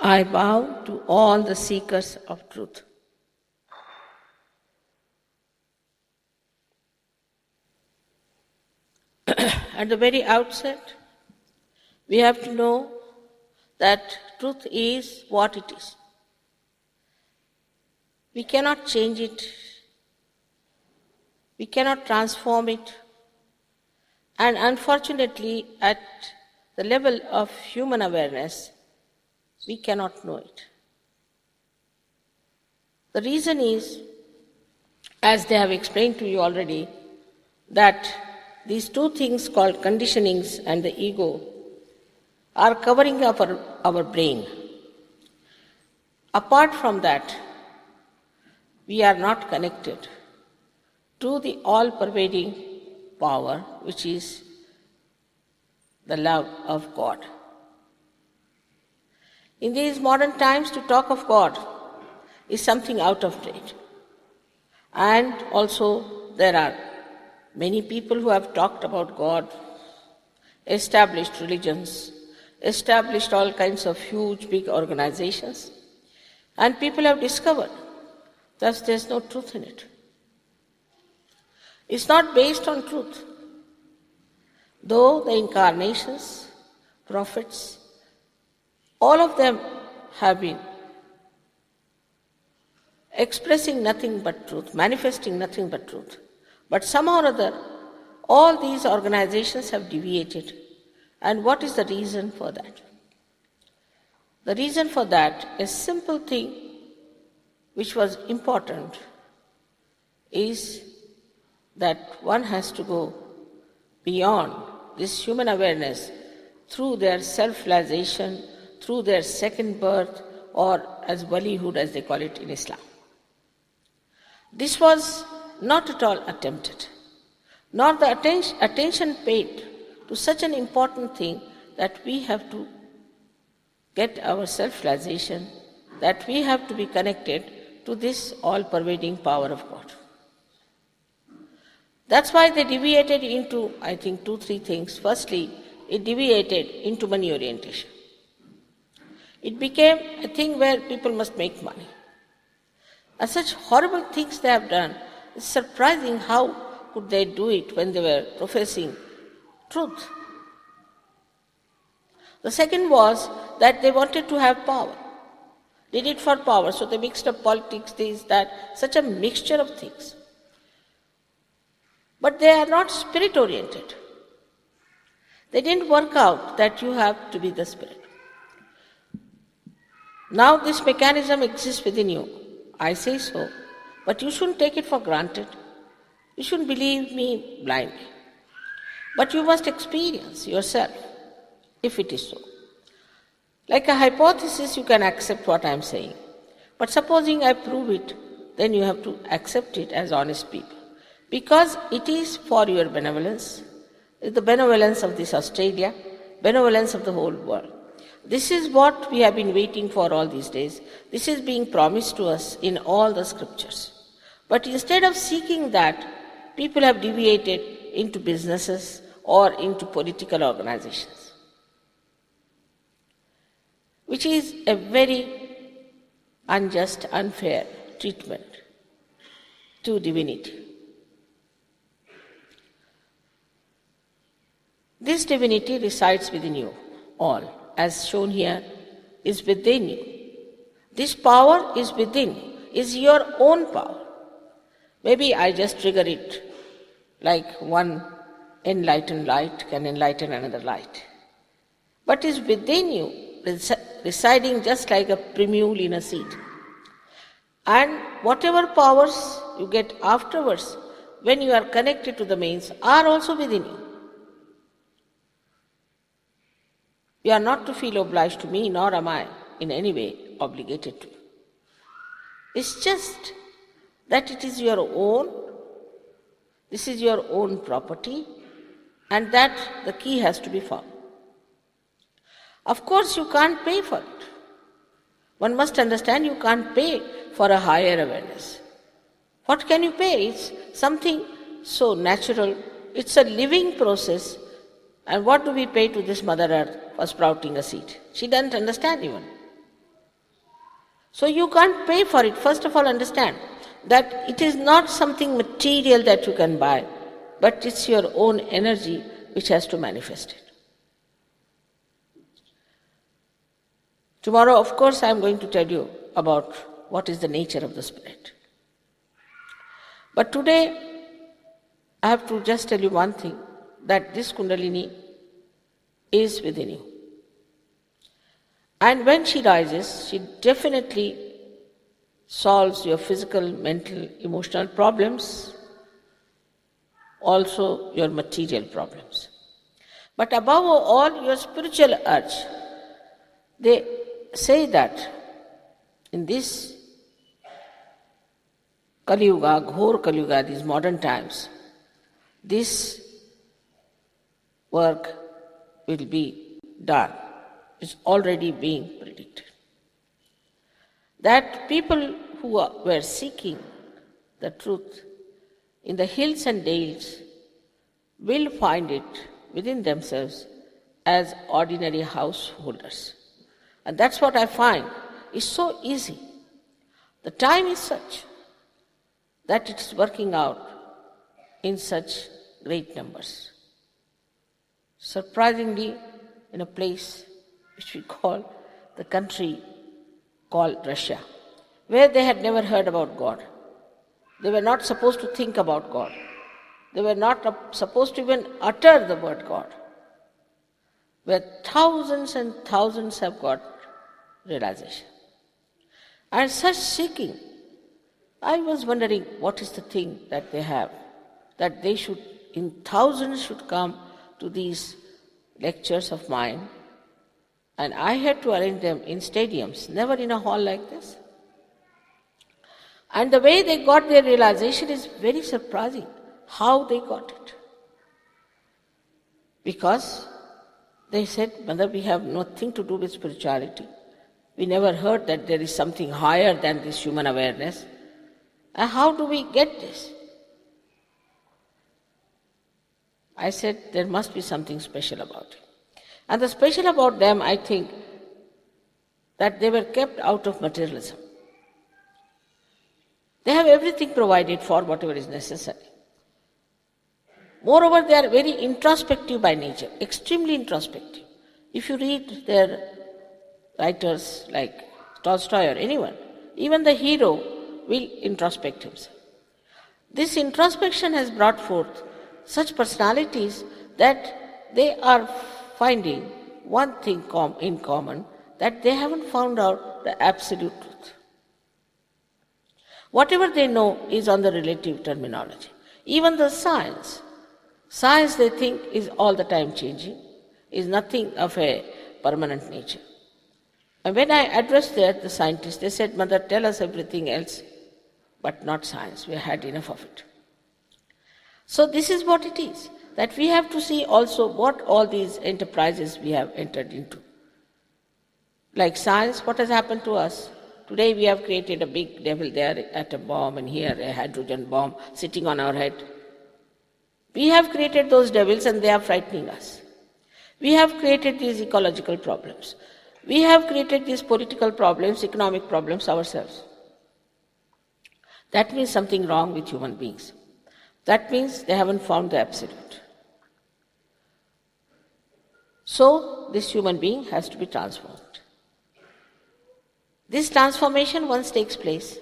I bow to all the seekers of truth. At the very outset, we have to know that truth is what it is. We cannot change it. We cannot transform it. And unfortunately, at the level of human awareness, we cannot know it. The reason is, as they have explained to you already, that these two things called conditionings and the ego are covering up our brain. Apart from that, we are not connected to the all-pervading power, which is the love of God. In these modern times, to talk of God is something out of date. And also, there are many people who have talked about God, established religions, established all kinds of huge, big organizations, and people have discovered that there's no truth in it. It's not based on truth. Though the incarnations, prophets, all of them have been expressing nothing but truth, manifesting nothing but truth. But somehow or other, all these organizations have deviated. And what is the reason for that? The reason for that, a simple thing which was important, is that one has to go beyond this human awareness through their self-realization, through their second birth, or as walihood, as they call it in Islam. This was not at all attempted, nor the attention paid to such an important thing that we have to get our self-realization, that we have to be connected to this all-pervading power of God. That's why they deviated into, I think, 2-3 things. Firstly, it deviated into money orientation. It became a thing where people must make money. And such horrible things they have done. It's surprising how could they do it when they were professing truth. The second was that they wanted to have power. They did it for power, so they mixed up politics, this, that, such a mixture of things. But they are not spirit-oriented. They didn't work out that you have to be the spirit. Now this mechanism exists within you. I say so, but you shouldn't take it for granted. You shouldn't believe me blindly. But you must experience yourself, if it is so. Like a hypothesis, you can accept what I am saying. But supposing I prove it, then you have to accept it as honest people. Because it is for your benevolence, the benevolence of this Australia, benevolence of the whole world. This is what we have been waiting for all these days. This is being promised to us in all the scriptures. But instead of seeking that, people have deviated into businesses or into political organizations, which is a very unjust, unfair treatment to divinity. This divinity resides within you all. As shown here, is within you. This power is within, is your own power. Maybe I just trigger it like one enlightened light can enlighten another light. But is within you, residing just like a primule in a seed. And whatever powers you get afterwards, when you are connected to the mains, are also within you. You are not to feel obliged to me, nor am I in any way obligated to you. It's just that it is your own, this is your own property, and that the key has to be found. Of course, you can't pay for it. One must understand you can't pay for a higher awareness. What can you pay? It's something so natural. It's a living process. And what do we pay to this Mother Earth for sprouting a seed? She doesn't understand even. So you can't pay for it. First of all, understand that it is not something material that you can buy, but it's your own energy which has to manifest it. Tomorrow, of course, I am going to tell you about what is the nature of the spirit. But today, I have to just tell you one thing, that this Kundalini is within you. And when she rises, she definitely solves your physical, mental, emotional problems, also your material problems. But above all, your spiritual urge. They say that in this Kali Yuga, Ghor Kali Yuga, these modern times, this work will be done. It's already being predicted. That people who were seeking the truth in the hills and dales will find it within themselves as ordinary householders. And that's what I find is so easy. The time is such that it's working out in such great numbers. Surprisingly, in a place which we call the country called Russia, where they had never heard about God. They were not supposed to think about God. They were not supposed to even utter the word God. Where thousands and thousands have got realization. And such seeking, I was wondering what is the thing that they have, that they should, in thousands should come to these lectures of mine, and I had to arrange them in stadiums, never in a hall like this. And the way they got their realization is very surprising, how they got it. Because they said, Mother, we have nothing to do with spirituality. We never heard that there is something higher than this human awareness. And how do we get this? I said, there must be something special about it. And the special about them, I think, that they were kept out of materialism. They have everything provided for whatever is necessary. Moreover, they are very introspective by nature, extremely introspective. If you read their writers like Tolstoy or anyone, even the hero will introspect himself. This introspection has brought forth such personalities that they are finding one thing in common, that they haven't found out the absolute truth. Whatever they know is on the relative terminology. Even the science they think is all the time changing, is nothing of a permanent nature. And when I addressed the scientists, they said, Mother, tell us everything else, but not science. We had enough of it. So this is what it is, that we have to see also what all these enterprises we have entered into. Like science, what has happened to us? Today we have created a big devil there, atom bomb, and here a hydrogen bomb sitting on our head. We have created those devils and they are frightening us. We have created these ecological problems. We have created these political problems, economic problems ourselves. That means something wrong with human beings. That means they haven't found the absolute. So this human being has to be transformed. This transformation once takes place,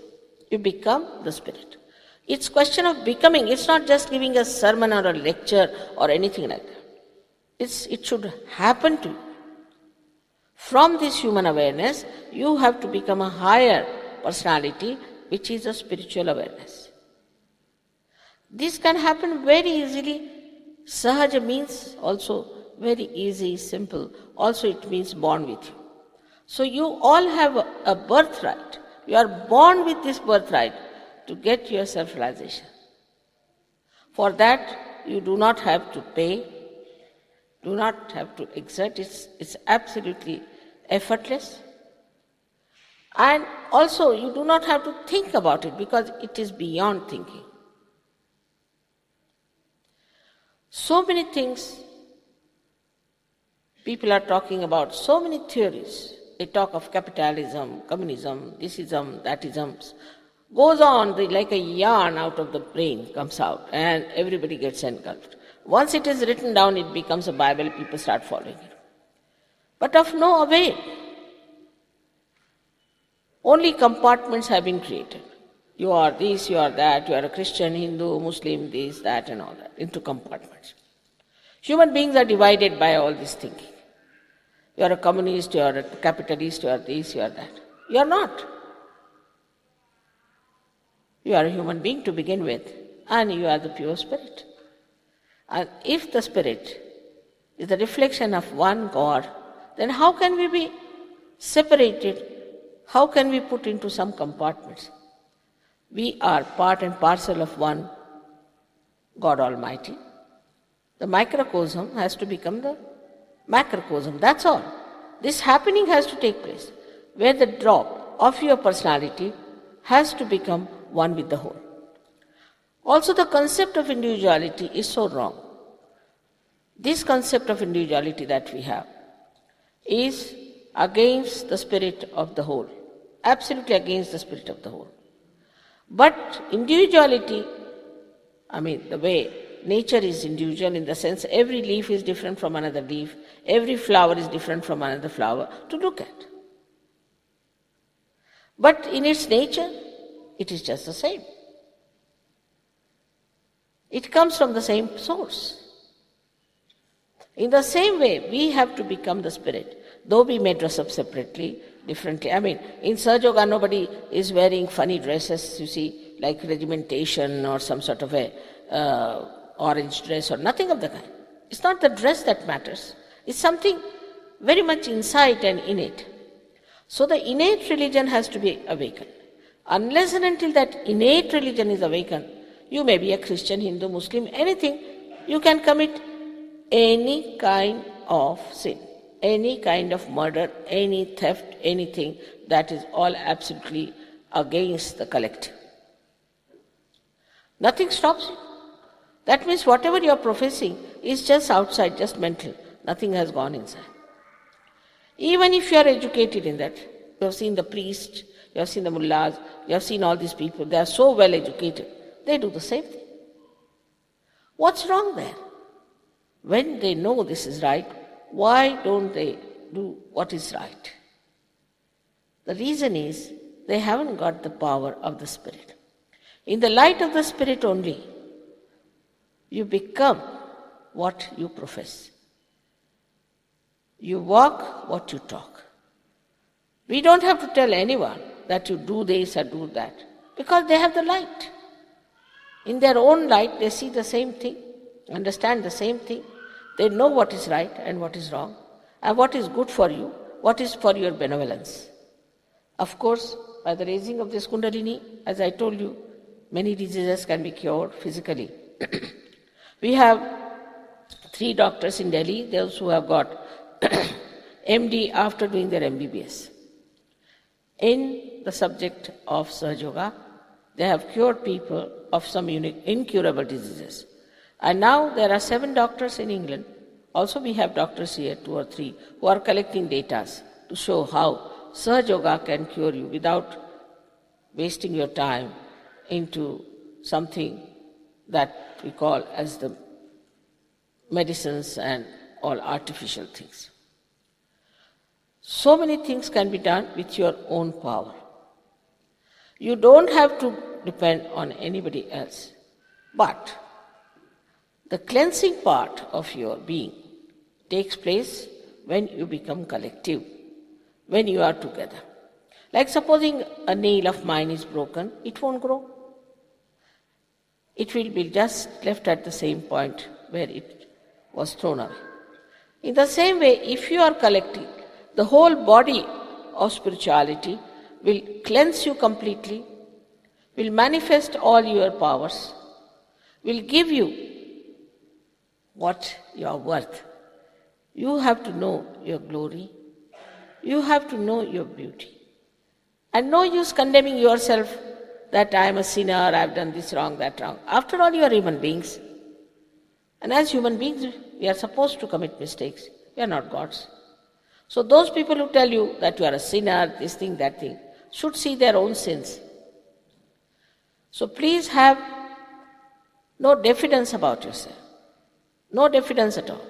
you become the spirit. It's question of becoming. It's not just giving a sermon or a lecture or anything like that. It should happen to you. From this human awareness, you have to become a higher personality, which is a spiritual awareness. This can happen very easily. Sahaja means also very easy, simple. Also it means born with you. So you all have a birthright. You are born with this birthright to get your self-realization. For that, you do not have to pay, do not have to exert. It's absolutely effortless. And also, you do not have to think about it because it is beyond thinking. So many things people are talking about, so many theories, They talk of capitalism, communism, thisism, thatisms. Goes on like a yarn out of the brain comes out and everybody gets engulfed. Once it is written down, it becomes a Bible, people start following it. But of no avail. Only compartments have been created. You are this, you are that, you are a Christian, Hindu, Muslim, this, that and all that, into compartments. Human beings are divided by all this thinking. You are a communist, you are a capitalist, you are this, you are that. You are not. You are a human being to begin with, and you are the pure spirit. And if the spirit is the reflection of one God, then how can we be separated? How can we put into some compartments? We are part and parcel of one God Almighty. The microcosm has to become the macrocosm, that's all. This happening has to take place, where the drop of your personality has to become one with the whole. Also, the concept of individuality is so wrong. This concept of individuality that we have is against the spirit of the whole, absolutely against the spirit of the whole. But individuality, the way nature is individual in the sense every leaf is different from another leaf, every flower is different from another flower to look at. But in its nature, it is just the same. It comes from the same source. In the same way, we have to become the spirit, though we may dress up separately, differently. In Sahaja, nobody is wearing funny dresses, you see, like regimentation or some sort of a orange dress or nothing of the kind. It's not the dress that matters. It's something very much inside and innate. So the innate religion has to be awakened. Unless and until that innate religion is awakened, you may be a Christian, Hindu, Muslim, anything, you can commit any kind of sin, any kind of murder, any theft, anything, that is all absolutely against the collective. Nothing stops you. That means whatever you are professing is just outside, just mental. Nothing has gone inside. Even if you are educated in that, you have seen the priests, you have seen the mullahs, you have seen all these people, they are so well educated, they do the same thing. What's wrong there? When they know this is right, why don't they do what is right? The reason is they haven't got the power of the Spirit. In the light of the Spirit only, you become what you profess. You walk what you talk. We don't have to tell anyone that you do this or do that, because they have the light. In their own light, they see the same thing, understand the same thing. They know what is right and what is wrong, and what is good for you, what is for your benevolence. Of course, by the raising of this Kundalini, as I told you, many diseases can be cured physically. We have 3 doctors in Delhi, those who have got MD after doing their MBBS. In the subject of Sahaja Yoga, they have cured people of some incurable diseases. And now there are 7 doctors in England. Also we have doctors here, 2 or 3, who are collecting data to show how Sahaja Yoga can cure you without wasting your time into something that we call as the medicines and all artificial things. So many things can be done with your own power. You don't have to depend on anybody else. But the cleansing part of your being takes place when you become collective, when you are together. Like supposing a nail of mine is broken, it won't grow. It will be just left at the same point where it was thrown away. In the same way, if you are collective, the whole body of spirituality will cleanse you completely, will manifest all your powers, will give you what you are worth. You have to know your glory. You have to know your beauty. And no use condemning yourself that I am a sinner, I have done this wrong, that wrong. After all, you are human beings. And as human beings, we are supposed to commit mistakes. We are not gods. So those people who tell you that you are a sinner, this thing, that thing, should see their own sins. So please have no diffidence about yourself. No diffidence at all.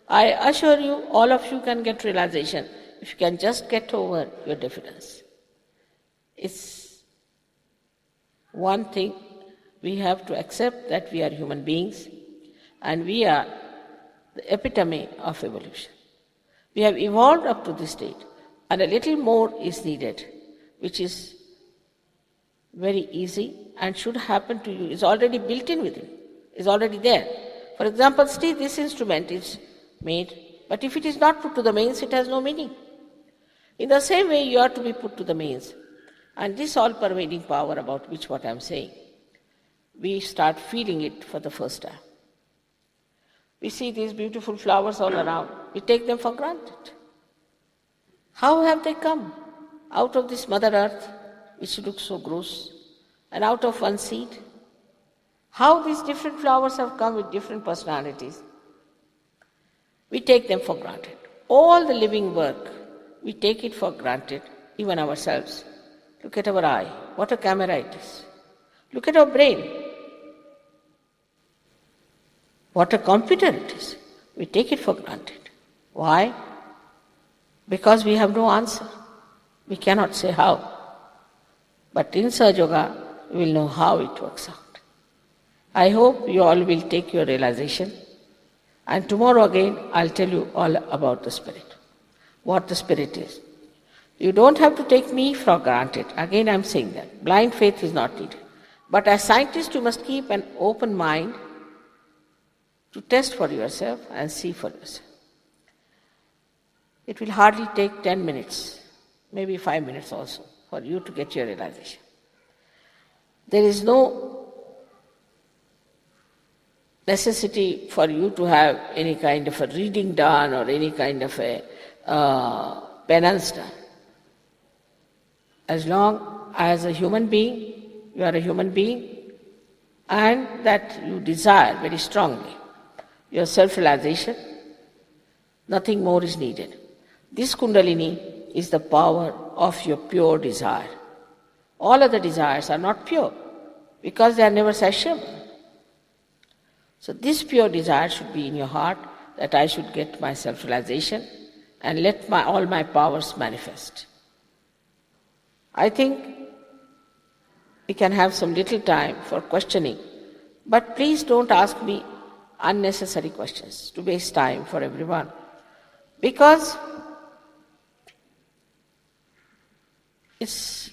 I assure you, all of you can get realization if you can just get over your diffidence. It's one thing, we have to accept that we are human beings and we are the epitome of evolution. We have evolved up to this state and a little more is needed, which is very easy and should happen to you. It's already built in within, it's already there. For example, see, this instrument is made, but if it is not put to the mains, it has no meaning. In the same way, you are to be put to the mains. And this all-pervading power about which what I am saying, we start feeling it for the first time. We see these beautiful flowers all around. We take them for granted. How have they come? Out of this Mother Earth, which looks so gross, and out of one seed? How these different flowers have come with different personalities? We take them for granted. All the living work, we take it for granted, even ourselves. Look at our eye, what a camera it is. Look at our brain, what a computer it is. We take it for granted. Why? Because we have no answer. We cannot say how. But in Sahaja Yoga, we will know how it works out. I hope you all will take your realization. And tomorrow again, I'll tell you all about the Spirit, what the Spirit is. You don't have to take me for granted. Again, I'm saying that. Blind faith is not needed. But as scientists, you must keep an open mind to test for yourself and see for yourself. It will hardly take 10 minutes, maybe 5 minutes also, for you to get your realization. There is no necessity for you to have any kind of a reading done or any kind of a penance done. As long as a human being, you are a human being, and that you desire very strongly your self-realization, nothing more is needed. This Kundalini is the power of your pure desire. All other desires are not pure because they are never satiable. So this pure desire should be in your heart, that I should get my self-realization and let all my powers manifest. I think we can have some little time for questioning, but please don't ask me unnecessary questions to waste time for everyone, because it's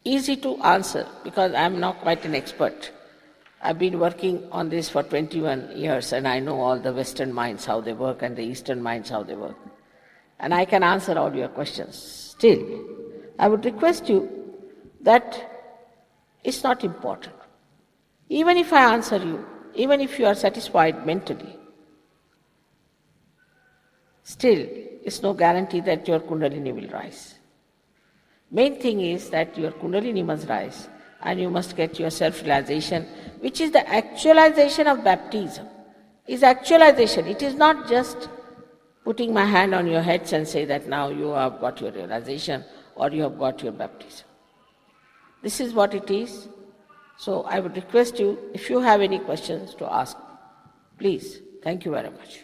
easy to answer, because I'm not quite an expert. I've been working on this for 21 years and I know all the Western minds, how they work, and the Eastern minds, how they work. And I can answer all your questions. Still, I would request you that it's not important. Even if I answer you, even if you are satisfied mentally, still it's no guarantee that your Kundalini will rise. Main thing is that your Kundalini must rise and you must get your self-realization, which is the actualization of baptism. Is actualization. It is not just putting my hand on your heads and say that now you have got your realization or you have got your baptism. This is what it is. So I would request you, if you have any questions, to ask. Please. Thank you very much.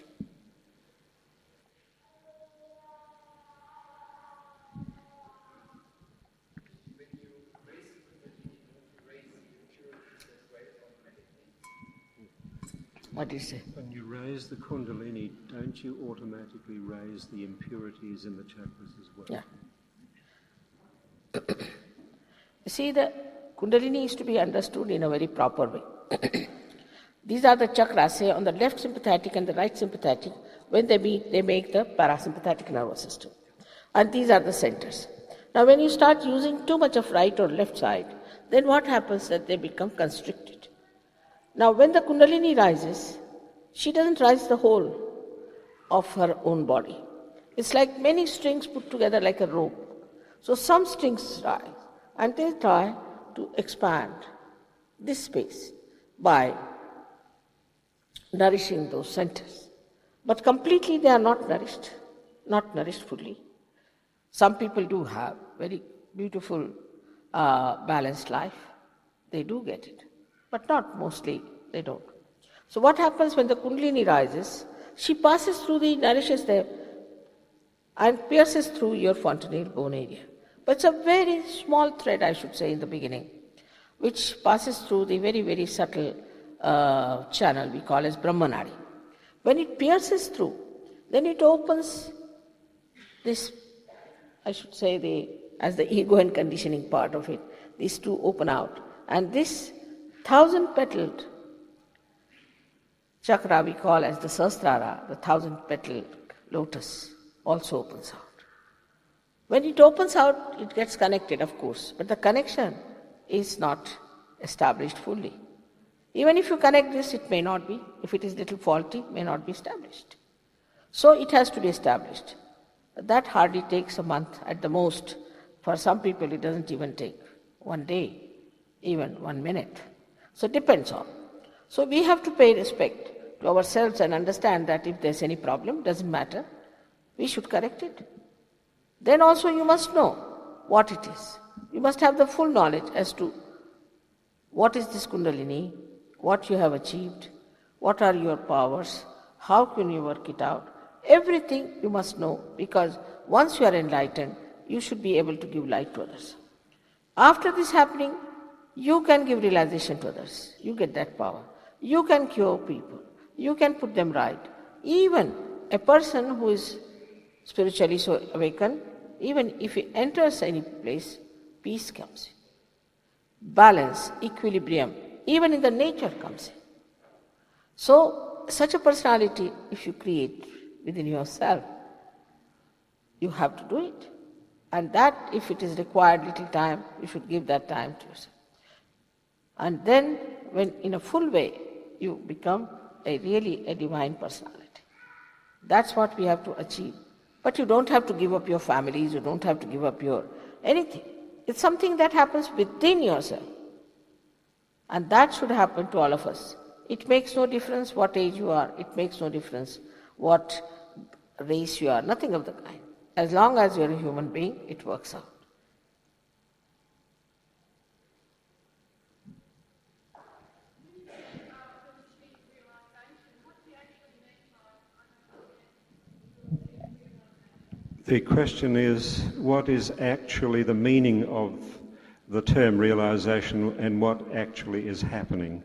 What do you say? When you raise the Kundalini, don't you automatically raise the impurities in the chakras as well? Yeah. You see, the Kundalini is to be understood in a very proper way. These are the chakras, say on the left sympathetic and the right sympathetic. When they meet, they make the parasympathetic nervous system. And these are the centers. Now when you start using too much of right or left side, then what happens that they become constricted. Now when the Kundalini rises, she doesn't rise the whole of her own body. It's like many strings put together like a rope. So some strings rise and they try to expand this space by nourishing those centers. But completely they are not nourished. not nourished fully. Some people do have very beautiful, balanced life. They do get it, but not mostly, they don't. So what happens when the Kundalini rises? She passes through nourishes them and pierces through your fontanelle bone area. But it's a very small thread, I should say, in the beginning, which passes through the very, very subtle channel we call as Brahmanadi. When it pierces through, then it opens this, I should say, as the ego and conditioning part of it, these two open out. And this 1,000-petaled chakra we call as the Sahasrara, the 1,000-petaled lotus, also opens out. When it opens out, it gets connected, of course, but the connection is not established fully. Even if you connect this, it may not be. If it is little faulty, it may not be established. So it has to be established. That hardly takes a month at the most. For some people, it doesn't even take 1 day, even 1 minute. So it depends on. So we have to pay respect to ourselves and understand that if there's any problem, doesn't matter, we should correct it. Then also you must know what it is. You must have the full knowledge as to what is this Kundalini, what you have achieved, what are your powers, how can you work it out. Everything you must know, because once you are enlightened, you should be able to give light to others. After this happening, you can give realization to others. You get that power. You can cure people. You can put them right. Even a person who is spiritually so awakened, even if he enters any place, peace comes in. Balance, equilibrium, even in the nature comes in. So, such a personality, if you create within yourself, you have to do it. And that, if it is required little time, you should give that time to yourself. And then, when in a full way, you become really a divine personality. That's what we have to achieve. But you don't have to give up your families, you don't have to give up your anything. It's something that happens within yourself. And that should happen to all of us. It makes no difference what age you are, it makes no difference what race you are, nothing of the kind. As long as you're a human being, it works out. The question is, what is actually the meaning of the term realization and what actually is happening?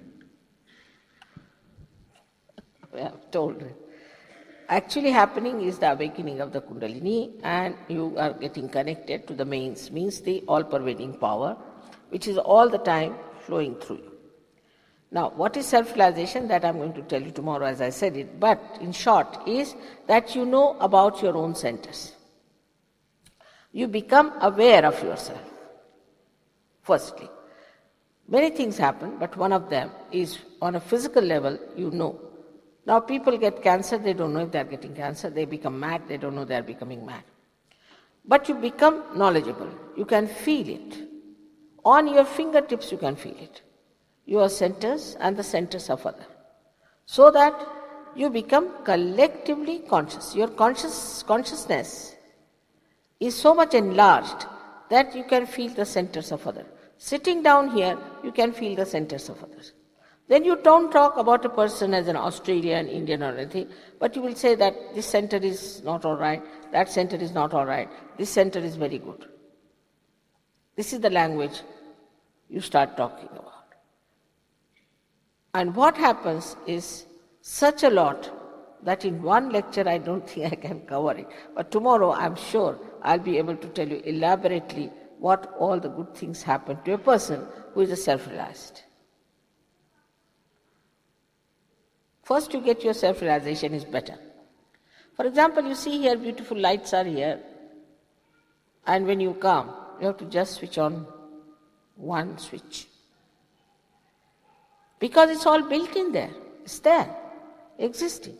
I have told you. Actually happening is the awakening of the Kundalini, and you are getting connected to the means the all-pervading power, which is all the time flowing through you. Now, what is self-realization? That I'm going to tell you tomorrow as I said it, but in short is that you know about your own centers. You become aware of yourself, firstly. Many things happen, but one of them is on a physical level, you know. Now people get cancer, they don't know if they're getting cancer. They become mad, they don't know they're becoming mad. But you become knowledgeable. You can feel it. On your fingertips you can feel it. Your centers and the centers of others. So that you become collectively conscious. Your consciousness is so much enlarged that you can feel the centers of others. Sitting down here, you can feel the centers of others. Then you don't talk about a person as an Australian, Indian or anything, but you will say that this center is not all right, that center is not all right, this center is very good. This is the language you start talking about. And what happens is such a lot that in one lecture I don't think I can cover it. But tomorrow I'm sure I'll be able to tell you elaborately what all the good things happen to a person who is a self-realized. First you get your self-realization is better. For example, you see here beautiful lights are here, and when you come, you have to just switch on one switch. Because it's all built in there. It's there, existing.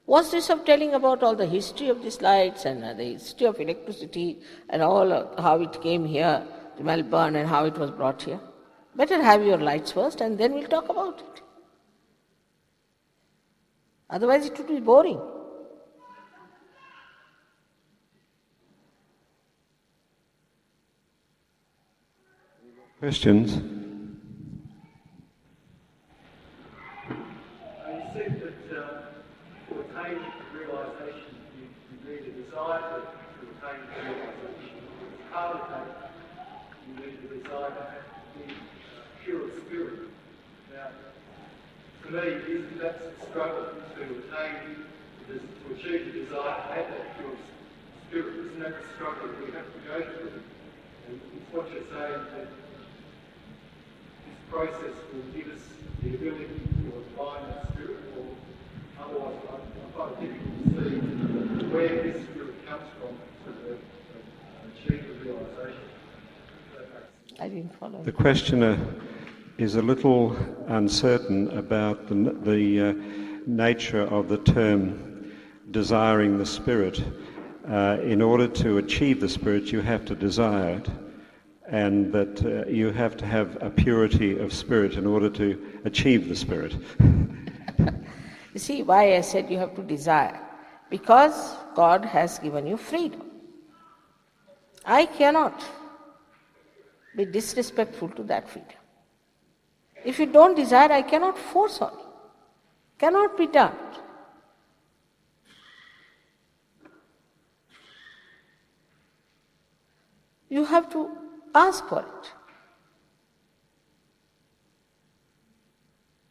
What's this of telling about all the history of these lights and the history of electricity and all of how it came here to Melbourne and how it was brought here? Better have your lights first and then we'll talk about it. Otherwise it would be boring. Questions? You said that to attain realisation, you need a desire to attain realisation. It's part of that, you need a desire to be pure of spirit. Now, to me, isn't that struggle to achieve the desire to have that pure spirit? Isn't that the struggle that we have to go through? And it's what you're saying that this process will give us the ability to find that spirit, or otherwise I find it difficult to see where this spirit comes from to achieve the realisation. I didn't follow. The questioner is a little uncertain about the nature of the term desiring the spirit. In order to achieve the spirit, you have to desire it, and that you have to have a purity of spirit in order to achieve the spirit. You see why I said you have to desire? Because God has given you freedom. I cannot be disrespectful to that freedom. If you don't desire, I cannot force on you. Cannot be done. You have to ask for it.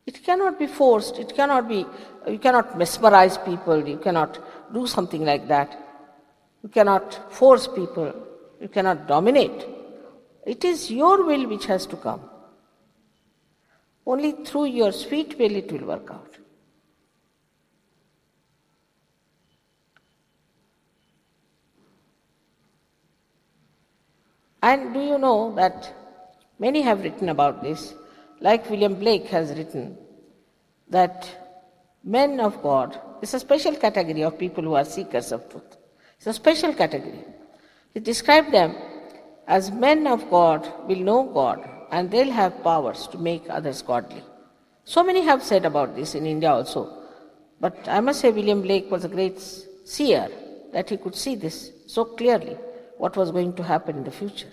It cannot be forced, you cannot mesmerize people, you cannot do something like that. You cannot force people, you cannot dominate. It is your will which has to come. Only through your sweet will it will work out. And do you know that many have written about this, like William Blake has written, that men of God is a special category of people who are seekers of truth. It's a special category. He described them as men of God will know God and they'll have powers to make others godly. So many have said about this in India also. But I must say William Blake was a great seer, that he could see this so clearly, what was going to happen in the future.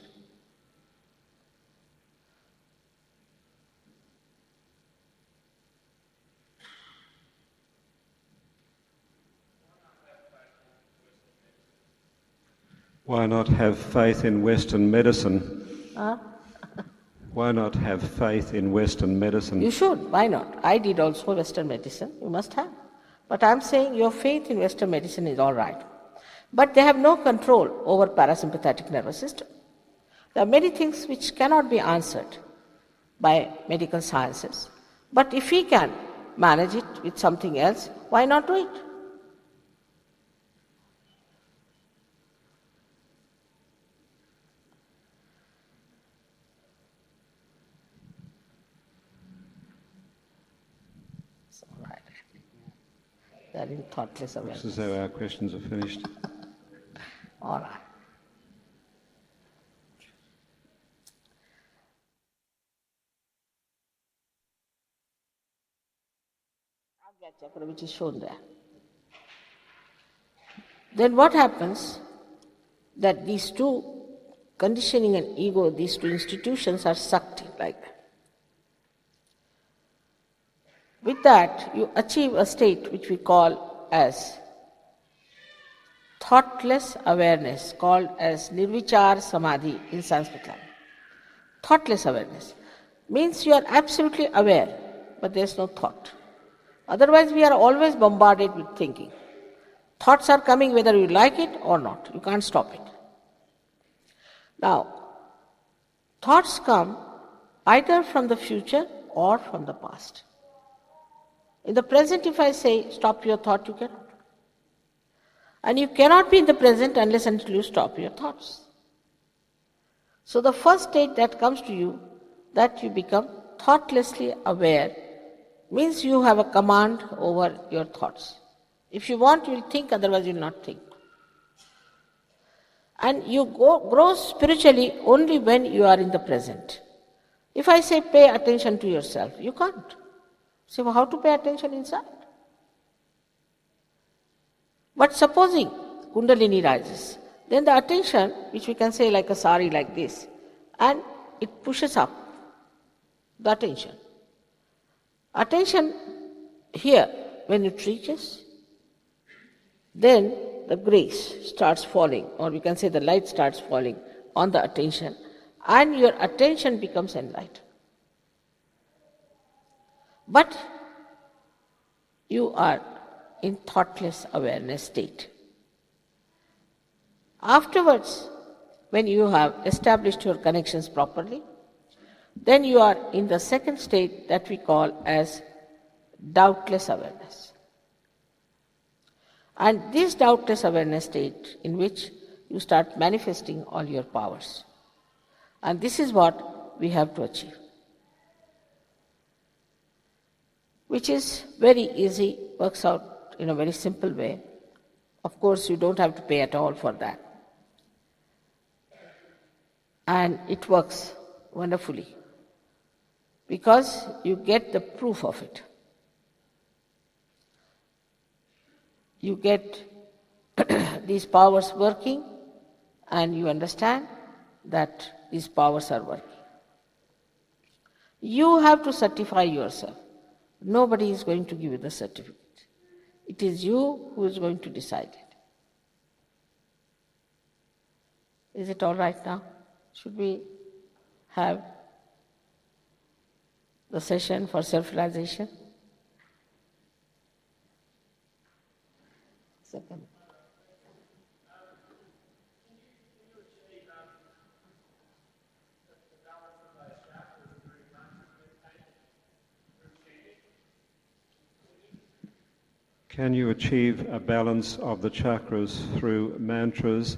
Why not have faith in Western medicine? Huh? Why not have faith in Western medicine? You should. Why not? I did also Western medicine. You must have. But I'm saying your faith in Western medicine is all right. But they have no control over parasympathetic nervous system. There are many things which cannot be answered by medical sciences. But if we can manage it with something else, why not do it? They are in thoughtless awareness. This is how our questions are finished. All right. Ajna Chakra, which is shown there. Then what happens? That these two, conditioning and ego, these two institutions are sucked in like that. With that, you achieve a state which we call as thoughtless awareness, called as nirvichar samadhi in Sanskrit language. Thoughtless awareness means you are absolutely aware, but there is no thought. Otherwise, we are always bombarded with thinking. Thoughts are coming whether you like it or not. You can't stop it. Now, thoughts come either from the future or from the past. In the present, if I say, stop your thought, you cannot. And you cannot be in the present unless until you stop your thoughts. So the first state that comes to you, that you become thoughtlessly aware, means you have a command over your thoughts. If you want, you will think, otherwise you will not think. And you grow spiritually only when you are in the present. If I say, pay attention to yourself, you can't. So how to pay attention inside? But supposing Kundalini rises, then the attention, which we can say like a sari like this, and it pushes up the attention. Attention here, when it reaches, then the grace starts falling, or we can say the light starts falling on the attention, and your attention becomes enlightened. But you are in thoughtless awareness state. Afterwards, when you have established your connections properly, then you are in the second state that we call as doubtless awareness. And this doubtless awareness state in which you start manifesting all your powers. And this is what we have to achieve, which is very easy, works out in a very simple way. Of course, you don't have to pay at all for that. And it works wonderfully because you get the proof of it. You get these powers working and you understand that these powers are working. You have to certify yourself. Nobody is going to give you the certificate. It is you who is going to decide it. Is it all right now? Should we have the session for self-realization? Second. Can you achieve a balance of the chakras through mantras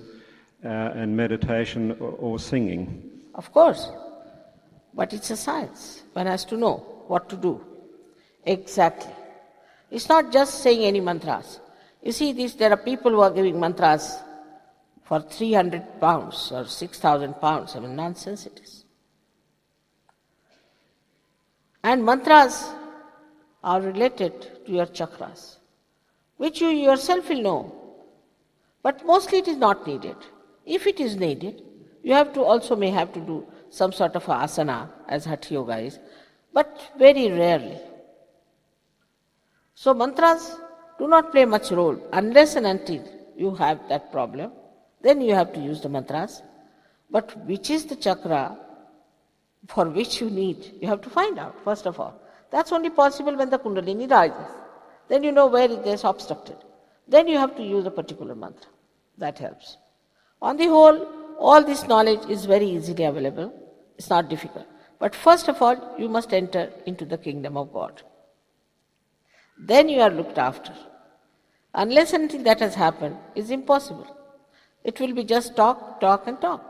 and meditation or singing? Of course. But it's a science. One has to know what to do. Exactly. It's not just saying any mantras. You see, there are people who are giving mantras for 300 pounds or 6,000 pounds. I mean, nonsense it is. And mantras are related to your chakras, which you yourself will know. But mostly it is not needed. If it is needed, you may have to do some sort of asana, as Hatha Yoga is, but very rarely. So mantras do not play much role unless and until you have that problem. Then you have to use the mantras. But which is the chakra for which you need? You have to find out, first of all. That's only possible when the Kundalini rises. Then you know where it is obstructed. Then you have to use a particular mantra. That helps. On the whole, all this knowledge is very easily available. It's not difficult. But first of all, you must enter into the kingdom of God. Then you are looked after. Unless and until that has happened, it's impossible. It will be just talk, talk and talk.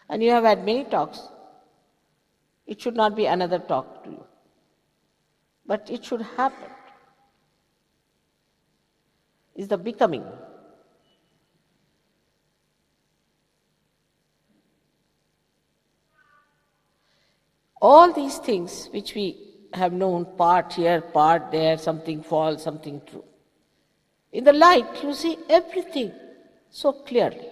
And you have had many talks. It should not be another talk to you. But it should happen. Is the becoming. All these things which we have known, part here, part there, something false, something true. In the light, you see everything so clearly.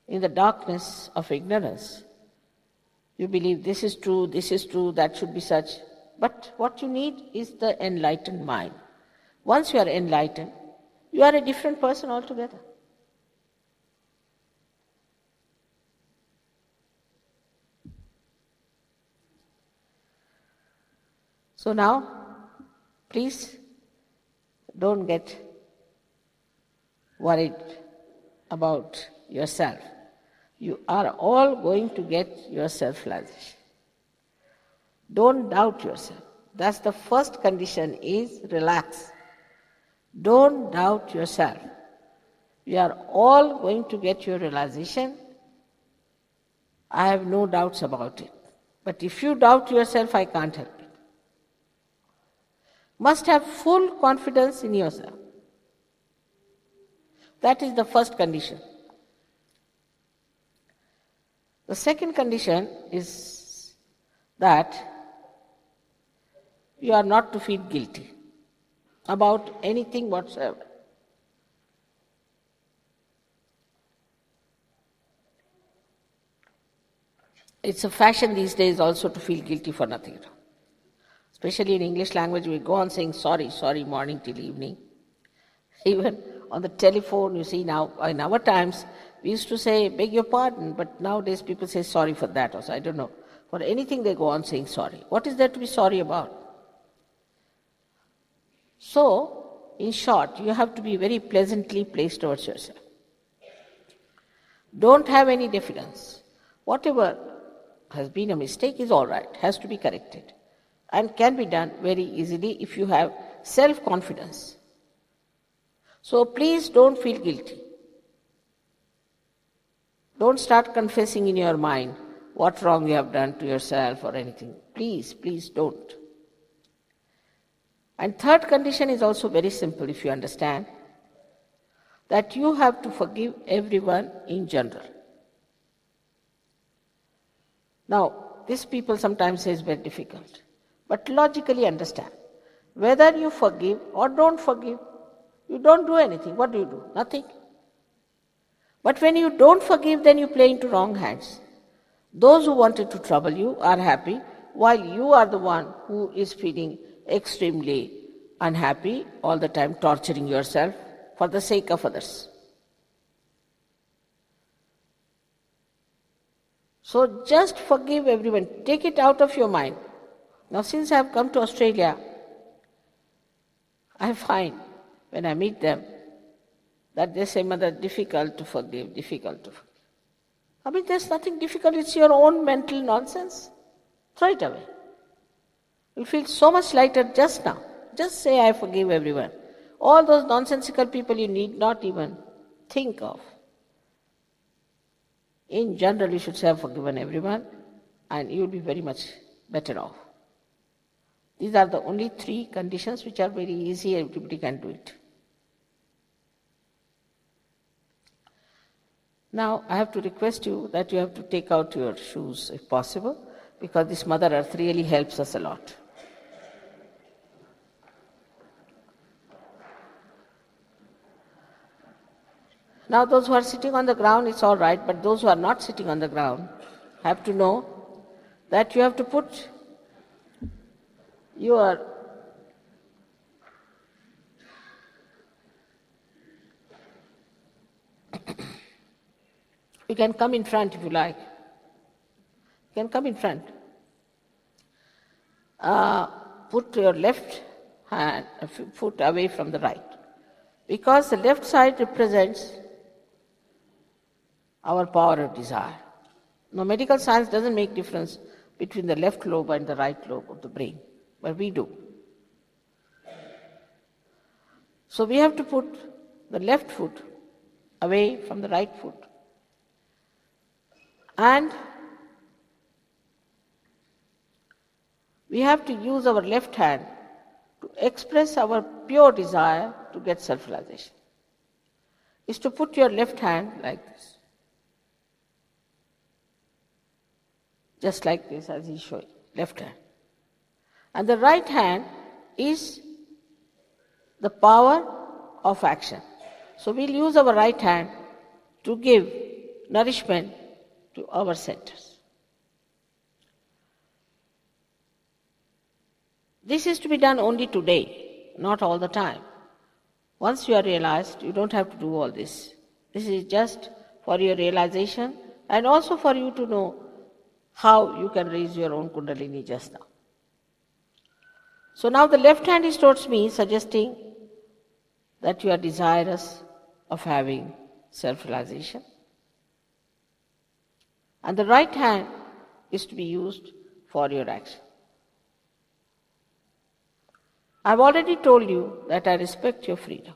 In the darkness of ignorance, you believe this is true, that should be such. But what you need is the enlightened mind. Once you are enlightened, you are a different person altogether. So now, please don't get worried about yourself. You are all going to get your self-realization. Don't doubt yourself. That's the first condition, is relax. Don't doubt yourself. You are all going to get your realization. I have no doubts about it. But if you doubt yourself, I can't help it. Must have full confidence in yourself. That is the first condition. The second condition is that you are not to feel guilty about anything It's a fashion these days also to feel guilty for nothing. Especially in English language, we go on saying sorry, sorry, morning till evening. Even on the telephone, you see now, in our times, we used to say, beg your pardon, but nowadays people say sorry for that also. I don't know. For anything they go on saying sorry. What is there to be sorry about? So, in short, you have to be very pleasantly placed towards yourself. Don't have any diffidence. Whatever has been a mistake is all right, has to be corrected, and can be done very easily if you have self-confidence. So please don't feel guilty. Don't start confessing in your mind what wrong you have done to yourself or anything. Please, please don't. And third condition is also very simple if you understand, that you have to forgive everyone in general. Now, this people sometimes say is very difficult, but logically understand. Whether you forgive or don't forgive, you don't do anything. What do? Nothing. But when you don't forgive, then you play into wrong hands. Those who wanted to trouble you are happy, while you are the one who is feeling extremely unhappy, all the time torturing yourself for the sake of others. So just forgive everyone. Take it out of your mind. Now since I have come to Australia, I find when I meet them that they say, Mother, difficult to forgive, difficult to forgive. I mean, there's nothing difficult. It's your own mental nonsense. Throw it away. You'll feel so much lighter just now. Just say, I forgive everyone. All those nonsensical people you need not even think of. In general, you should say, I've forgiven everyone, and you'll be very much better off. These are the only three conditions which are very easy, everybody can do it. Now, I have to request you that you have to take out your shoes if possible, because this Mother Earth really helps us a lot. Now, those who are sitting on the ground, it's all right, but those who are not sitting on the ground have to know that you have to put your you can come in front if you like. You can come in front. Put your left hand, foot away from the right, because the left side represents our power of desire. Now, medical science doesn't make difference between the left lobe and the right lobe of the brain, but we do. So we have to put the left foot away from the right foot. And we have to use our left hand to express our pure desire to get self-realization. Is to put your left hand like this. Just like this, as he's showing, left hand. And the right hand is the power of action. So we'll use our right hand to give nourishment to our centers. This is to be done only today, not all the time. Once you are realized, you don't have to do all this. This is just for your realization and also for you to know how you can raise your own Kundalini just now. So now the left hand is towards me, suggesting that you are desirous of having self-realization. And the right hand is to be used for your action. I've already told you that I respect your freedom.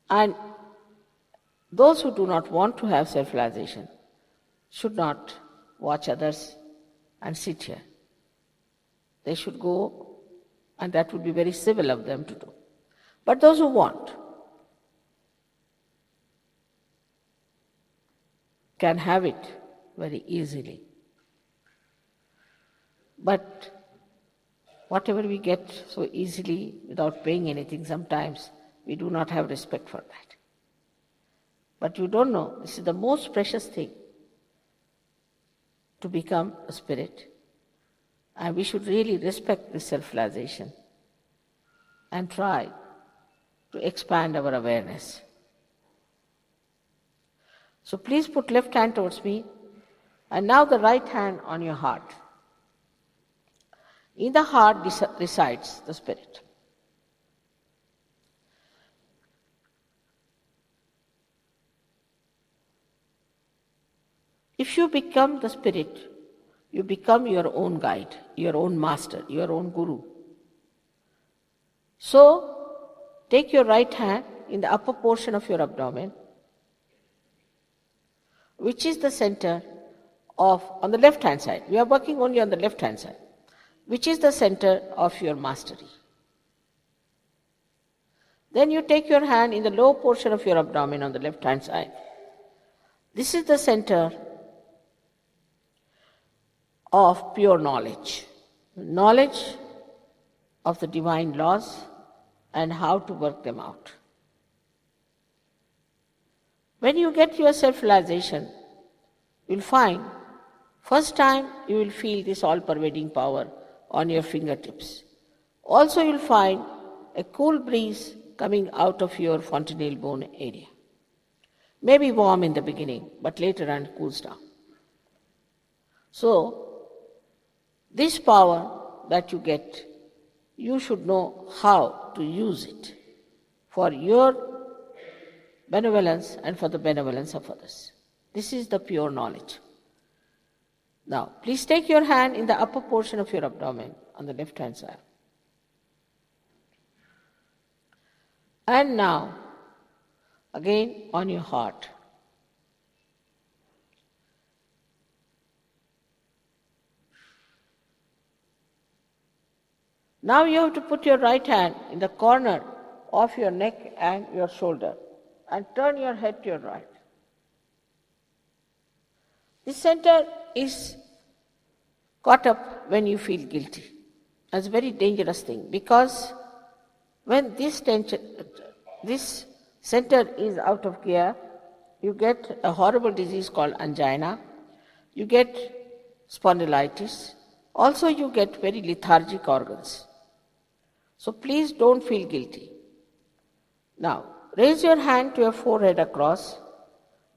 And those who do not want to have self-realization should not watch others and sit here. They should go, and that would be very civil of them to do. But those who want can have it very easily. But whatever we get so easily without paying anything, sometimes we do not have respect for that. But you don't know, this is the most precious thing. to become a spirit. And we should really respect this self-realization and try to expand our awareness. So please put left hand towards me, and now the right hand on your heart. In the heart resides the spirit. If you become the spirit, you become your own guide, your own master, your own guru. So, take your right hand in the upper portion of your abdomen, which is the center of, on the left hand side. We are working only on the left hand side, which is the center of your mastery. Then you take your hand in the lower portion of your abdomen on the left hand side. This is the center of pure knowledge of the divine laws and how to work them out. When you get your self-realization, you'll find, first time you will feel this all-pervading power on your fingertips. Also you'll find a cool breeze coming out of your fontanelle bone area. Maybe warm in the beginning, but later on it cools down. So, this power that you get, you should know how to use it for your benevolence and for the benevolence of others. This is the pure knowledge. Now, please take your hand in the upper portion of your abdomen on the left hand side. And now, again on your heart. Now you have to put your right hand in the corner of your neck and your shoulder and turn your head to your right. This center is caught up when you feel guilty. It's a very dangerous thing, because when this center is out of gear, you get a horrible disease called angina, you get spondylitis, also you get very lethargic organs. So please don't feel guilty. Now, raise your hand to your forehead across,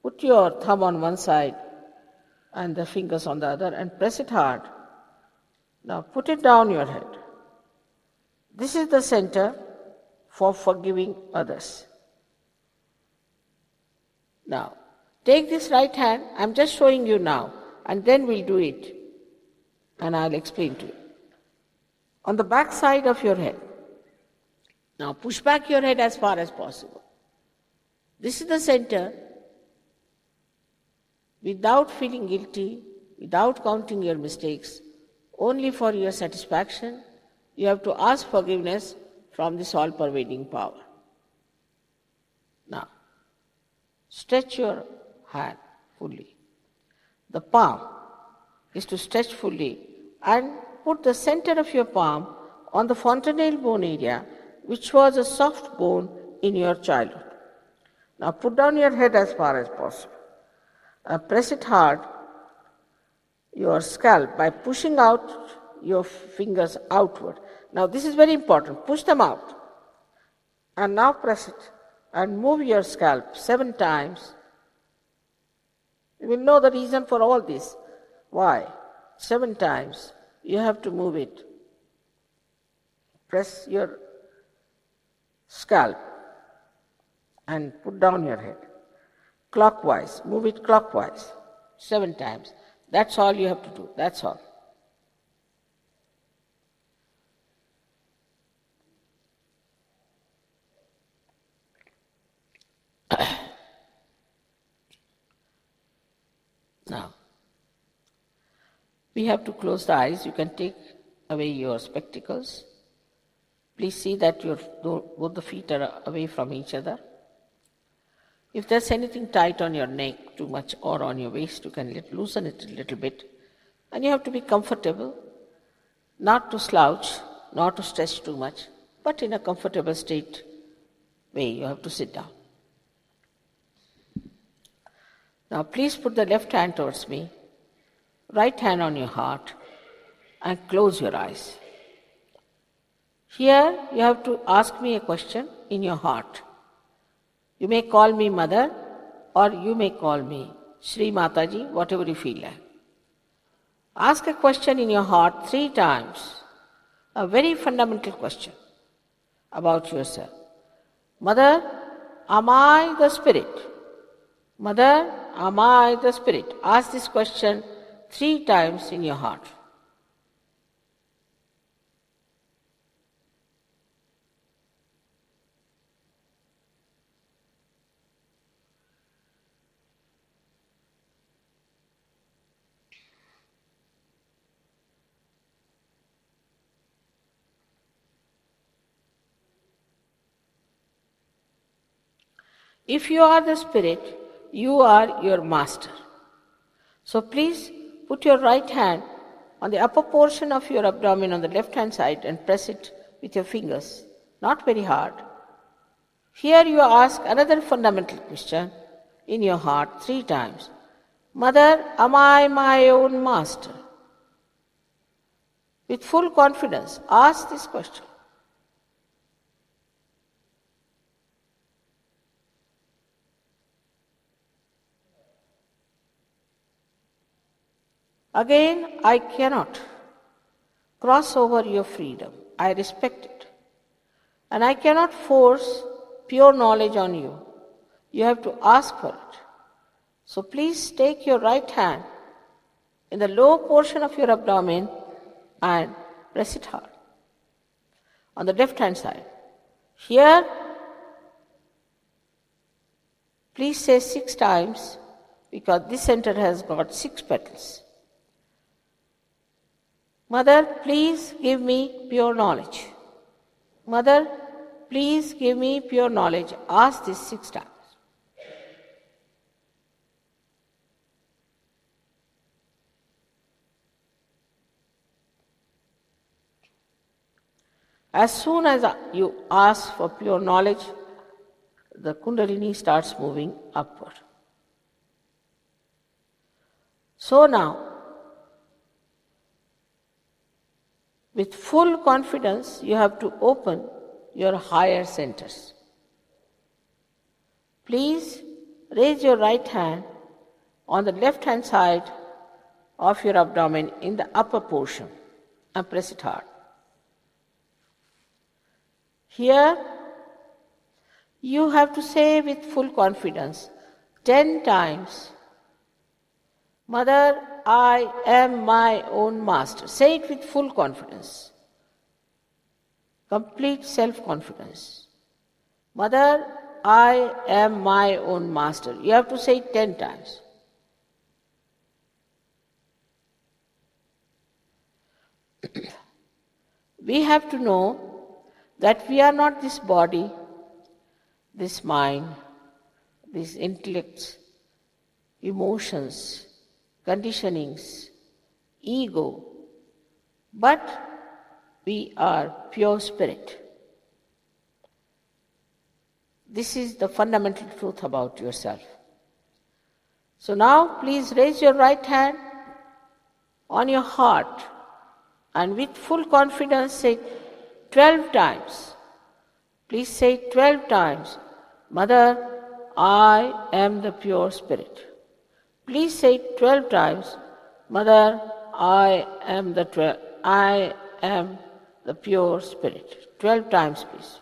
put your thumb on one side and the fingers on the other and press it hard. Now put it down your head. This is the center for forgiving others. Now, take this right hand, I'm just showing you now, and then we'll do it, and I'll explain to you. On the back side of your head. Now push back your head as far as possible. This is the center. Without feeling guilty, without counting your mistakes, only for your satisfaction, you have to ask forgiveness from this all-pervading power. Now, stretch your hand fully. The palm is to stretch fully and put the center of your palm on the fontanelle bone area, which was a soft bone in your childhood. Now put down your head as far as possible. Press it hard, your scalp, by pushing out your fingers outward. Now this is very important. Push them out. And now press it and move your scalp 7 times. You will know the reason for all this. Why? 7 times. You have to move it. Press your scalp and put down your head. Clockwise. Move it clockwise. 7 times. That's all you have to do. That's all. Now, we have to close the eyes. You can take away your spectacles. Please see that both the feet are away from each other. If there's anything tight on your neck too much or on your waist, you can loosen it a little bit. And you have to be comfortable, not to slouch, not to stretch too much, but in a comfortable state way you have to sit down. Now please put the left hand towards me right hand on your heart and close your eyes. Here you have to ask me a question in your heart. You may call me Mother or you may call me Shri Mataji, whatever you feel like. Ask a question in your heart 3 times, a very fundamental question about yourself. Mother, am I the Spirit? Mother, am I the Spirit? Ask this question 3 times in your heart. If you are the Spirit, you are your master. So please put your right hand on the upper portion of your abdomen on the left hand side and press it with your fingers, not very hard. Here you ask another fundamental question in your heart 3 times. Mother, am I my own master? With full confidence, ask this question. Again, I cannot cross over your freedom. I respect it. And I cannot force pure knowledge on you. You have to ask for it. So please take your right hand in the lower portion of your abdomen and press it hard. On the left hand side. Here, please say 6 times because this center has got 6 petals. Mother, please give me pure knowledge. Mother, please give me pure knowledge. Ask this 6 times. As soon as you ask for pure knowledge, the Kundalini starts moving upward. So now, with full confidence, you have to open your higher centers. Please raise your right hand on the left hand side of your abdomen in the upper portion and press it hard. Here, you have to say with full confidence 10 times, Mother, I am my own master. Say it with full confidence. Complete self-confidence. Mother, I am my own master. You have to say it 10 times. We have to know that we are not this body, this mind, these intellects, emotions, conditionings, ego, but we are pure spirit. This is the fundamental truth about yourself. So now please raise your right hand on your heart and with full confidence say 12 times. Please say 12 times, Mother, I am the pure spirit. Please say 12 times, Mother, I am the pure spirit. 12 times, please.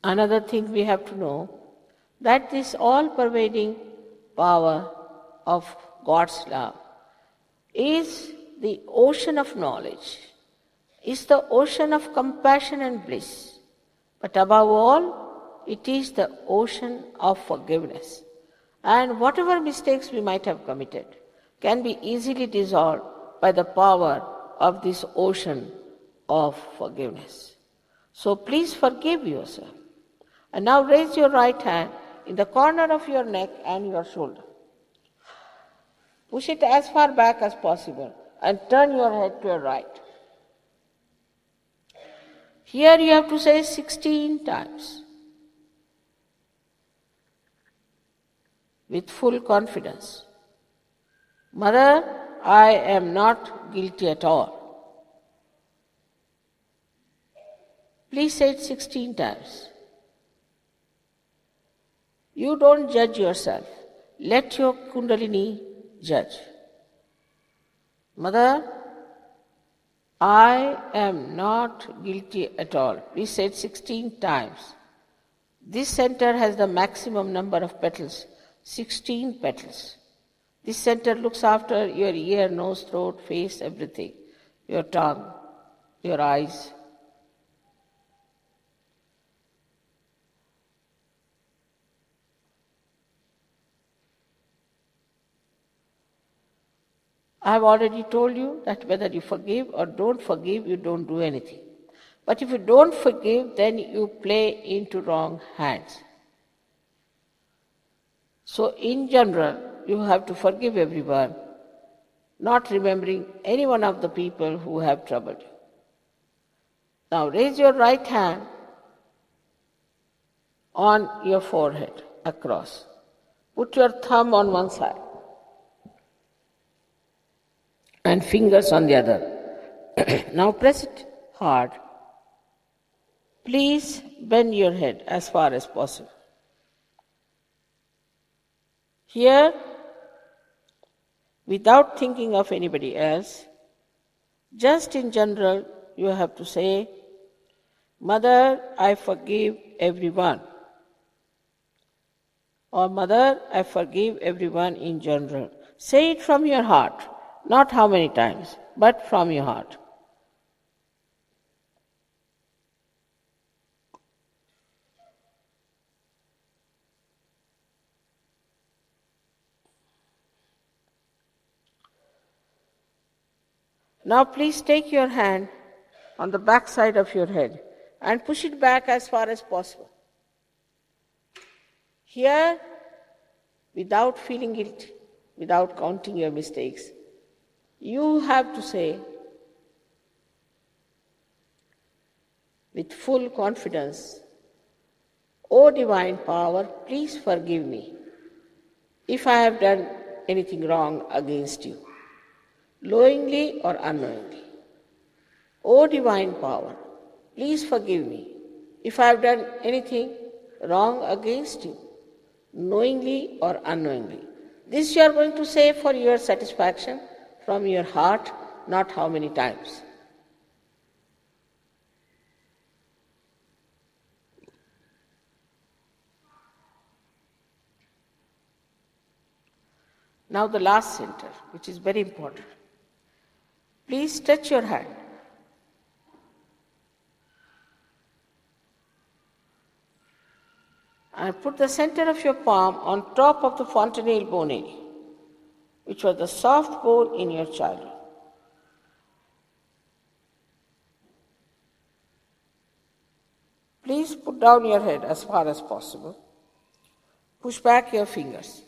Another thing we have to know, that this all-pervading power of God's love is the ocean of knowledge, is the ocean of compassion and bliss, but above all, it is the ocean of forgiveness. And whatever mistakes we might have committed can be easily dissolved by the power of this ocean of forgiveness. So please forgive yourself. And now raise your right hand in the corner of your neck and your shoulder. Push it as far back as possible and turn your head to your right. Here you have to say 16 times with full confidence. Mother, I am not guilty at all. Please say it 16 times. You don't judge yourself. Let your Kundalini judge. Mother, I am not guilty at all. Please say it 16 times. This center has the maximum number of petals, 16 petals. This center looks after your ear, nose, throat, face, everything. Your tongue, your eyes. I have already told you that whether you forgive or don't forgive, you don't do anything. But if you don't forgive, then you play into wrong hands. So in general, you have to forgive everyone, not remembering any one of the people who have troubled you. Now raise your right hand on your forehead across. Put your thumb on one side and fingers on the other. Now press it hard. Please bend your head as far as possible. Here, without thinking of anybody else, just in general, you have to say, Mother, I forgive everyone. Or Mother, I forgive everyone in general. Say it from your heart. Not how many times, but from your heart. Now please take your hand on the back side of your head and push it back as far as possible. Here, without feeling guilty, without counting your mistakes, you have to say with full confidence, O Divine Power, please forgive me if I have done anything wrong against you, knowingly or unknowingly. O Divine Power, please forgive me if I have done anything wrong against you, knowingly or unknowingly. This you are going to say for your satisfaction from your heart, not how many times. Now the last center, which is very important. Please stretch your hand. And put the center of your palm on top of the fontanelle bone area, which was the soft bone in your childhood. Please put down your head as far as possible. Push back your fingers.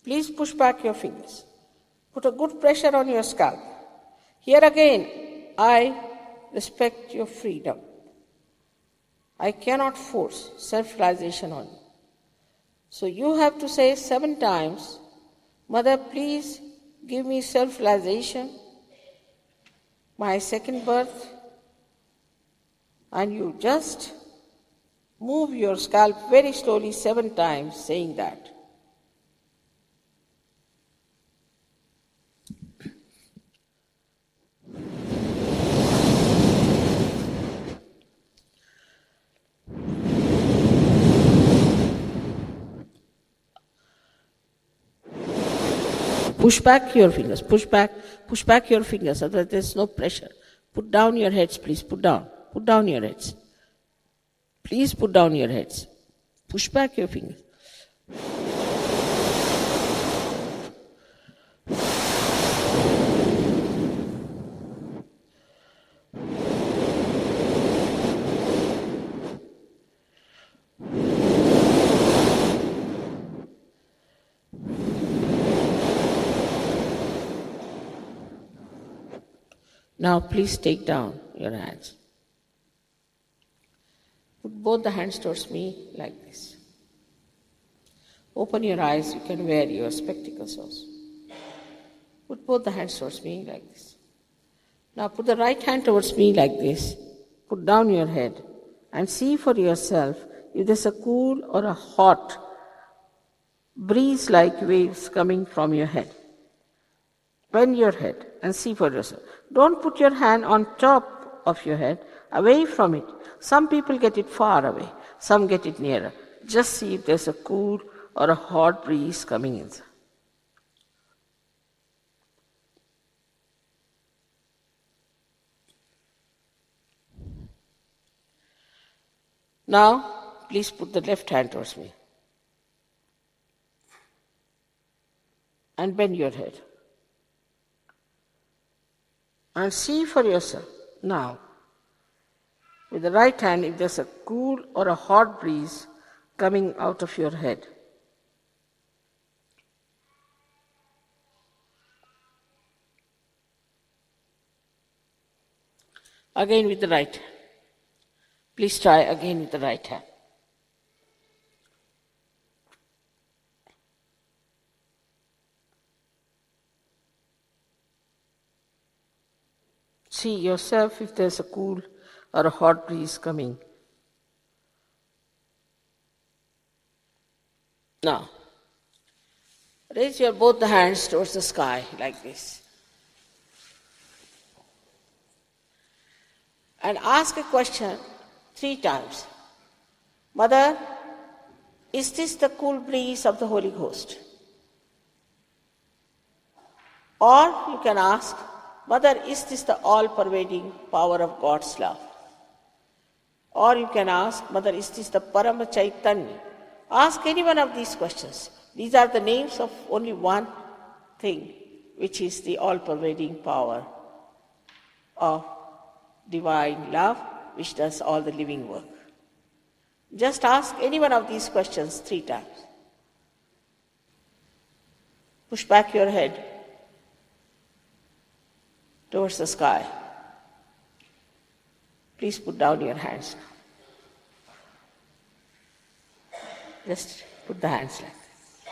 Please push back your fingers. Put a good pressure on your scalp. Here again, I respect your freedom. I cannot force self-realization on you. So you have to say 7 times, Mother, please give me self-realization, my second birth, and you just move your scalp very slowly 7 times saying that. Push back your fingers, push back your fingers, otherwise there's no pressure. Put down your heads, please, put down your heads. Please put down your heads. Push back your fingers. Now please take down your hands. Put both the hands towards me like this. Open your eyes, you can wear your spectacles also. Put both the hands towards me like this. Now put the right hand towards me like this. Put down your head and see for yourself if there's a cool or a hot breeze like waves coming from your head. Bend your head and see for yourself. Don't put your hand on top of your head, away from it. Some people get it far away, some get it nearer. Just see if there's a cool or a hot breeze coming inside. Now, please put the left hand towards me. And bend your head. And see for yourself. Now, with the right hand, if there's a cool or a hot breeze coming out of your head. Again with the right hand. Please try again with the right hand. See yourself if there's a cool or a hot breeze coming. Now, raise your both the hands towards the sky like this. And ask a question 3 times. Mother, is this the cool breeze of the Holy Ghost? Or you can ask, Mother, is this the all-pervading power of God's love? Or you can ask, Mother, is this the Parama Chaitanya? Ask any one of these questions. These are the names of only one thing, which is the all-pervading power of divine love, which does all the living work. Just ask any one of these questions 3 times. Push back your head towards the sky. Please put down your hands now. Just put the hands like this.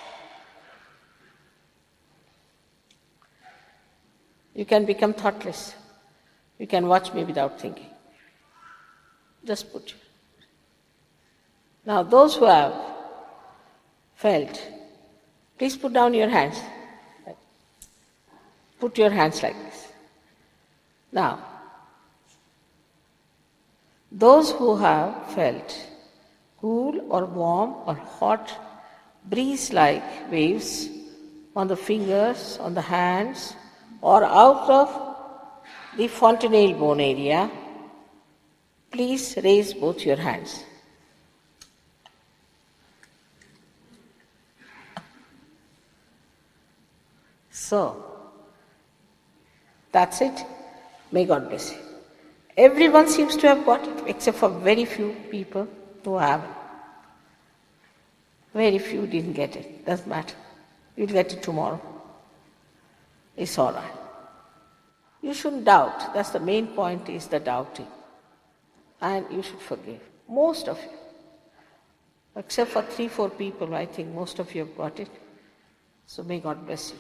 You can become thoughtless. You can watch me without thinking. Just put. Now those who have felt, please put down your hands. Put your hands like this. Now, those who have felt cool or warm or hot breeze-like waves on the fingers, on the hands, or out of the fontanelle bone area, please raise both your hands. So, that's it. May God bless you. Everyone seems to have got it, except for very few people who haven't. Very few didn't get it. Doesn't matter. You'll get it tomorrow. It's all right. You shouldn't doubt. That's the main point, is the doubting. And you should forgive. Most of you. Except for 3-4 people, I think most of you have got it. So may God bless you.